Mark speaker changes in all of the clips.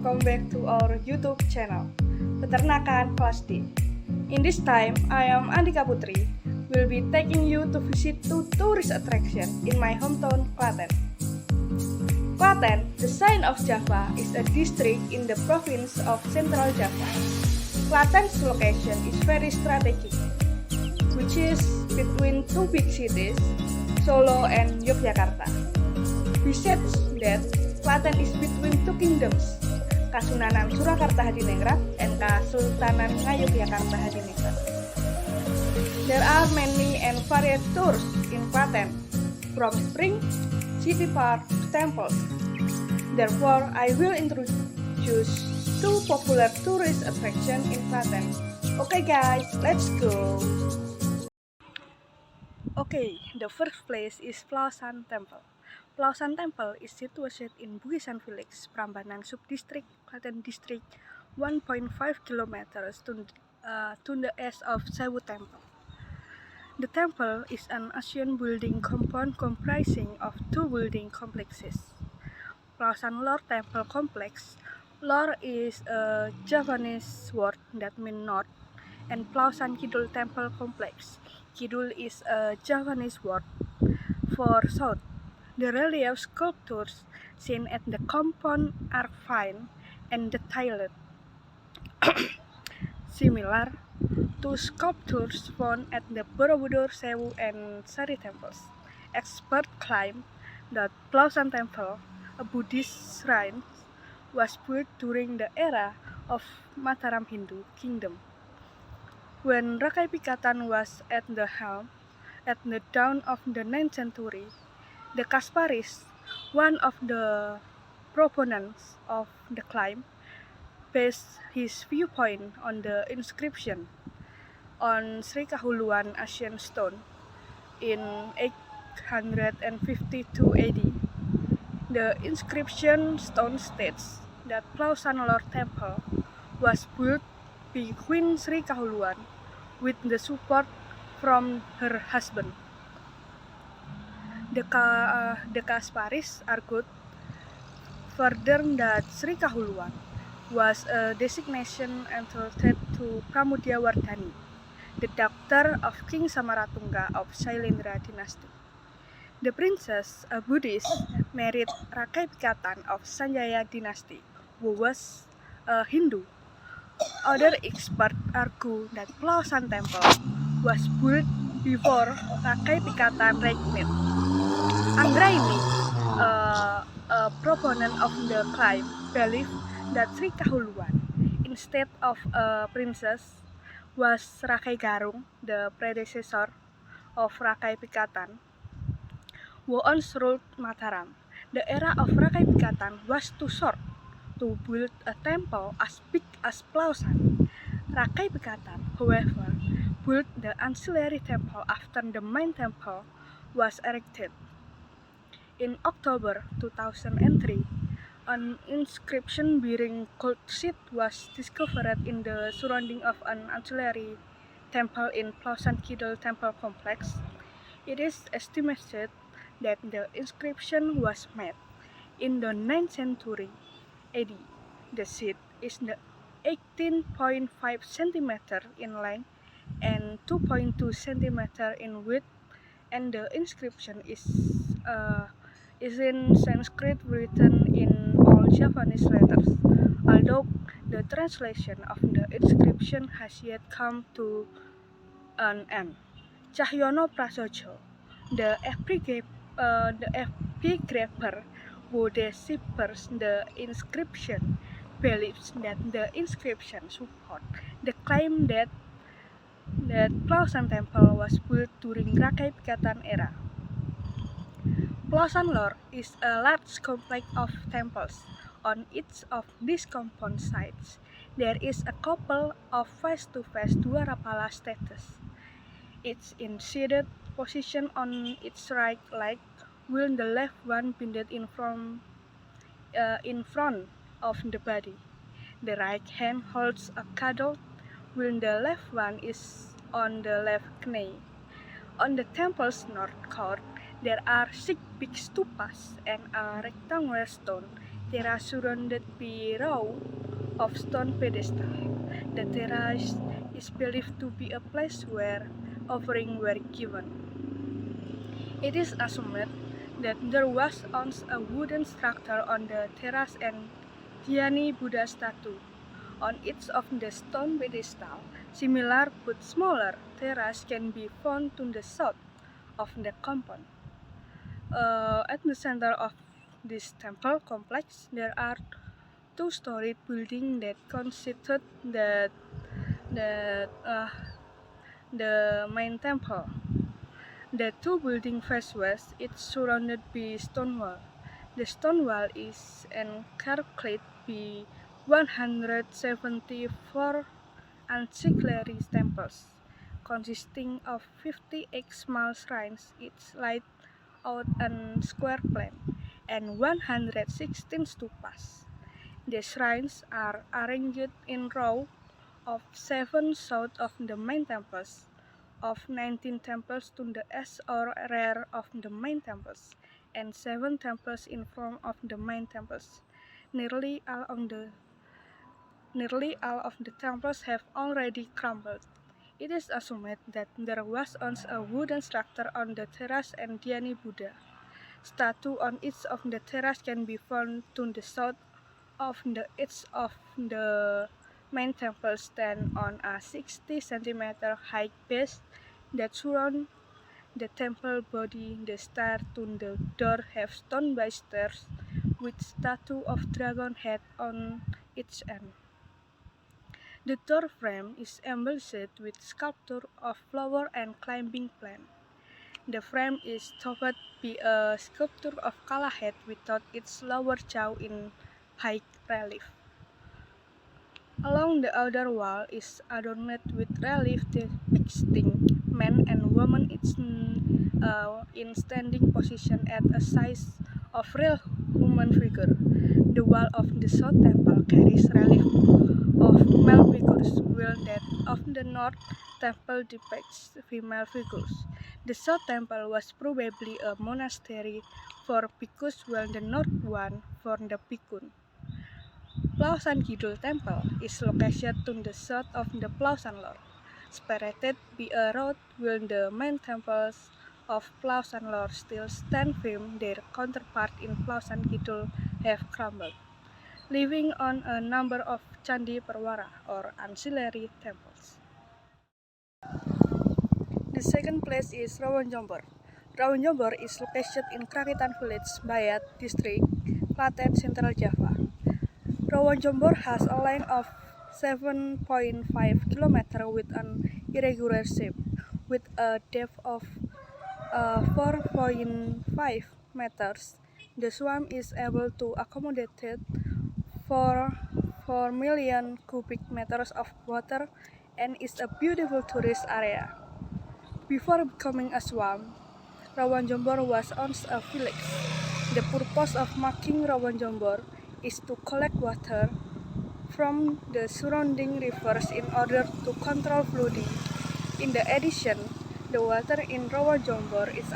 Speaker 1: welcome back to our YouTube channel, Peternakan Kelas D. In this time, I am Andika Putri, will be taking you to visit two tourist attractions in my hometown, Klaten. Klaten, the sign of Java, is a district in the province of Central Java. Klaten's location is very strategic, which is between two big cities, Solo and Yogyakarta. Besides that, Klaten is between two kingdoms, Kasunanan Surakarta Hadiningrat and Kesultanan Ngayogyakarta Hadiningrat. There are many and varied tours in Klaten, from spring, city park, to temples. Therefore, I will introduce two popular tourist attractions in Klaten. Okay guys, let's go! Okay, the first place is Plaosan Temple. Plaosan Temple is situated in Bugisan Village, Prambanan Subdistrict, Klaten District, 1.5 kilometers to the east of Sewu Temple. The temple is an ancient building compound comprising of two building complexes. Plaosan Lor Temple Complex. Lor is a Javanese word that means north, and Plaosan Kidul Temple Complex. Kidul is a Javanese word for south. The relief sculptures seen at the compound are fine and detailed, similar to sculptures found at the Borobudur, Sewu, and Sari temples. Experts claim that Plaosan Temple, a Buddhist shrine, was built during the era of Mataram Hindu Kingdom. When Rakai Pikatan was at the helm at the dawn of the 9th century, the Kasparis, one of the proponents of the claim, based his viewpoint on the inscription on Sri Kahuluan Asian stone in 852 AD. The inscription stone states that Plaosan Lor Temple was built by Queen Sri Kahuluan with the support from her husband. The Kasparis argued further that Sri Kahuluan was a designation entitled to Pramudiawardhani, the daughter of King Samaratungga of Sailendra dynasty. The princess, a Buddhist, married Rakai Pikatan of Sanjaya dynasty, who was a Hindu. Other experts argue that Plaosan Temple was built before Rakai Pikatan reigned. Anggraini, a proponent of the claim, believed that Sri Kahuluan, instead of a princess, was Rakai Garung, the predecessor of Rakai Pikatan, who once ruled Mataram. The era of Rakai Pikatan was too short to build a temple as big as Plaosan. Rakai Pikatan, however, built the ancillary temple after the main temple was erected. In October 2003, an inscription bearing gold sheet was discovered in the surrounding of an ancillary temple in Plaosan Kidul Temple Complex. It is estimated that the inscription was made in the 9th century AD. The sheet is 18.5 cm in length and 2.2 cm in width, and the inscription is in Sanskrit written in all Javanese letters, although the translation of the inscription has yet come to an end. Cahyono Prasojo, the epigrapher who deciphers the inscription, believes that the inscription supports the claim that Plaosan Temple was built during Rakai Pikatan era. Plaosan Lor is a large complex of temples. On each of these compound sites, there is a couple of face-to-face Dwarapala statues, each in seated position on its right leg, while the left one pinned in front of the body. The right hand holds a cudgel, while the left one is on the left knee. On the temple's north court, there are 6 big stupas and a rectangular stone terrace surrounded by row of stone pedestals. The terrace is believed to be a place where offerings were given. It is assumed that there was once a wooden structure on the terrace and Dhyani Buddha statue on each of the stone pedestal. Similar but smaller terrace can be found to the south of the compound. At the center of this temple complex, there are two-storied buildings that constitute the main temple. The two buildings face west. It's surrounded by stone wall. The stone wall is encircled by 174 ancillary temples, consisting of 58 small shrines, each laid out on square plan, and 116 stupas. The shrines are arranged in rows of 7 south of the main temples, of 19 temples to the east or rear of the main temples, and 7 temples in front of the main temples. Nearly all of the temples have already crumbled. It is assumed that there was once a wooden structure on the terrace and Dhyani Buddha statue on each of the terrace can be found to the south of the edge of the main temple stand on a 60 cm high base that surround the temple body. The stairs to the door have stone basters with statue of dragon head on each end. The door frame is embellished with sculpture of flower and climbing plant. The frame is topped by a sculpture of Kala head without its lower jaw in high relief. Along the outer wall is adorned with relief depicting men and women in standing position at a size of real human figure. The wall of the south temple carries relief of male figures, while that of the north temple depicts female figures. The south temple was probably a monastery for bhikkhus, while the north one for the bhikkhun. Plausan Kidul Temple is located to the south of the Plausan Lor, separated by a road, while the main temples of Plausan Lor still stand firm. Their counterpart in Plausan Kidul have crumbled, leaving on a number of Candi Perwara or ancillary temples. The second place is Rawonjombor. Rawonjombor is located in Krakitan Village, Bayat District, Klaten, Central Java. Rawonjombor has a length of 7.5 km with an irregular shape, with a depth of 4.5 meters. The swamp is able to accommodate 4 million cubic meters of water and is a beautiful tourist area. Before becoming a swamp, Rawonjombor was once a village. The purpose of making Rawonjombor is to collect water from the surrounding rivers in order to control flooding. In addition, the water in Rawonjombor is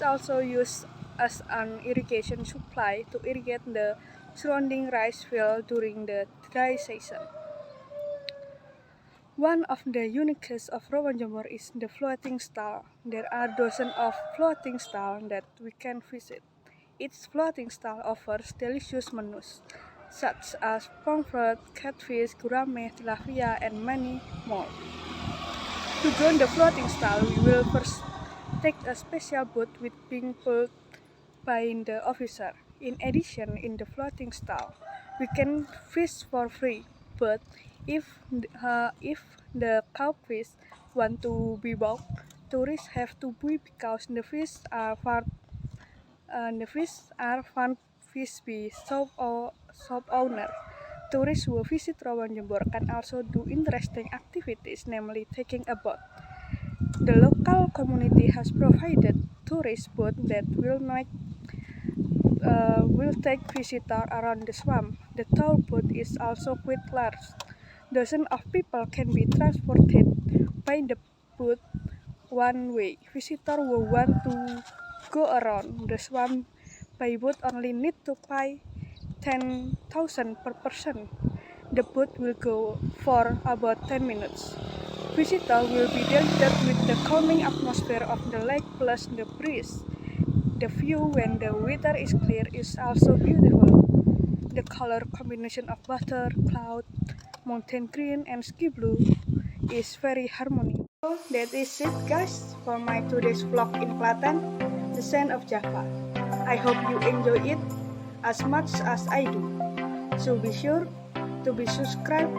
Speaker 1: also used as an irrigation supply to irrigate the surrounding rice field during the dry season. One of the uniqueness of Rawonjombor is the floating stall. There are dozens of floating stalls that we can visit. Each floating stall offers delicious menus, such as pomfret, catfish, gourmet, tilapia, and many more. To join the floating stall, we will first take a special boat with being pulled by the officer. In addition, in the floating stall, we can fish for free, but if the cowfish want to be bought, tourists have to buy because the fish are farm fish by shop owner. Tourists who visit Rawonjombor can also do interesting activities, namely taking a boat. The local community has provided tourist boat that will take visitors around the swamp. The tour boat is also quite large. Dozens of people can be transported by the boat one way. Visitors who want to go around the swamp by boat only need to pay 10,000 per person. The boat will go for about 10 minutes. Visitors will be delighted with the calming atmosphere of the lake plus the breeze. The view when the weather is clear is also beautiful. The color combination of water, cloud, mountain green, and sky blue is very harmonious. So that is it guys for my today's vlog in Klaten, the Sand of Java. I hope you enjoy it as much as I do. So be sure to be subscribed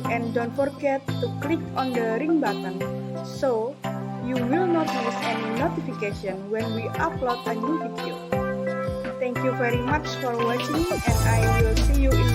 Speaker 1: and don't forget to click on the ring button so you will not miss any notification when we upload a new video. Thank you very much for watching and I will see you in